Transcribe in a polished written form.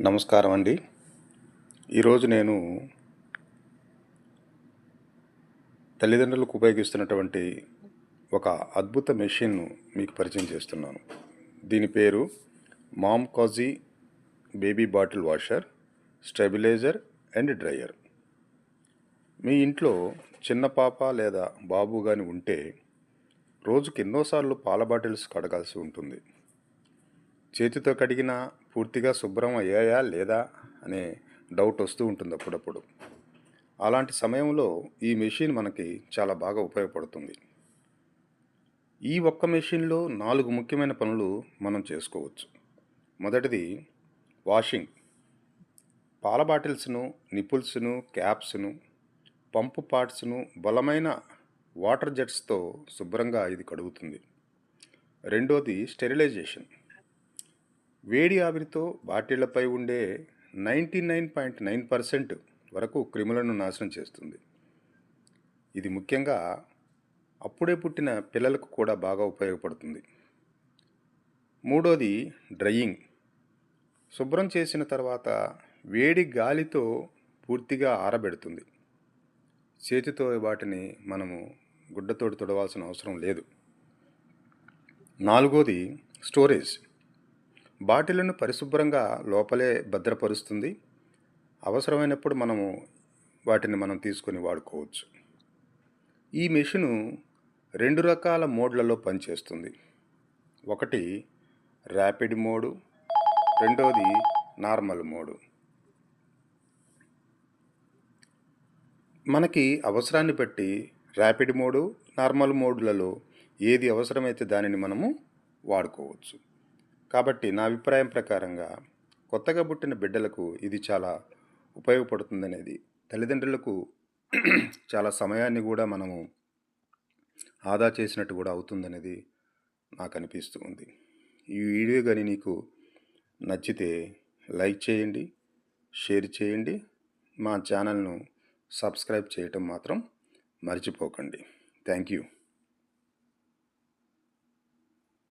నమస్కారం అండి. ఈరోజు నేను తల్లిదండ్రులకు ఉపయోగిస్తున్నటువంటి ఒక అద్భుత మెషిన్ను మీకు పరిచయం చేస్తున్నాను. దీని పేరు Momcozy baby bottle washer, stabiliser and dryer. మీ ఇంట్లో చిన్న పాప లేదా బాబు కానీ ఉంటే రోజుకి ఎన్నోసార్లు పాల బాటిల్స్ కడగాల్సి ఉంటుంది. చేతితో కడిగినా పూర్తిగా శుభ్రం అయ్యాయా లేదా అనే డౌట్ వస్తూ ఉంటుంది అప్పుడప్పుడు. అలాంటి సమయంలో ఈ మెషిన్ మనకి చాలా బాగా ఉపయోగపడుతుంది. ఈ ఒక్క మెషిన్లో 4 ముఖ్యమైన పనులు మనం చేసుకోవచ్చు. మొదటిది వాషింగ్. పాల బాటిల్స్ను, నిపుల్స్ను, క్యాప్స్ను, పంపు పార్ట్స్ను బలమైన వాటర్ జెట్స్తో శుభ్రంగా ఇది కడుగుతుంది. రెండోది స్టెరిలైజేషన్. వేడి ఆవిరితో బాటిళ్లపై ఉండే 99.9% వరకు క్రిములను నాశనం చేస్తుంది. ఇది ముఖ్యంగా అప్పుడే పుట్టిన పిల్లలకు కూడా బాగా ఉపయోగపడుతుంది. మూడోది డ్రైయింగ్. శుభ్రం చేసిన తర్వాత వేడి గాలితో పూర్తిగా ఆరబెడుతుంది. చేతితో వాటిని మనము గుడ్డతోటి తుడవాల్సిన అవసరం లేదు. నాలుగోది స్టోరేజ్. బాటిళ్లను పరిశుభ్రంగా లోపలే భద్రపరుస్తుంది. అవసరమైనప్పుడు వాటిని మనం తీసుకొని వాడుకోవచ్చు. ఈ మెషిను 2 రకాల మోడ్లలో పనిచేస్తుంది. ఒకటి ర్యాపిడ్ మోడు, రెండోది నార్మల్ మోడు. మనకి అవసరాన్ని బట్టి ర్యాపిడ్ మోడు, నార్మల్ మోడ్లలో ఏది అవసరమైతే దానిని మనము వాడుకోవచ్చు. కాబట్టి నా అభిప్రాయం ప్రకారంగా కొత్తగా పుట్టిన బిడ్డలకు ఇది చాలా ఉపయోగపడుతుందనేది, తల్లిదండ్రులకు చాలా సమయాన్ని కూడా మనము ఆదా చేసినట్టు కూడా అవుతుందనేది నాకు అనిపిస్తూ ఉంది. ఈ వీడియో కానీ నీకు నచ్చితే లైక్ చేయండి, షేర్ చేయండి, మా ఛానల్ను సబ్స్క్రైబ్ చేయటం మాత్రం మర్చిపోకండి. Thank you.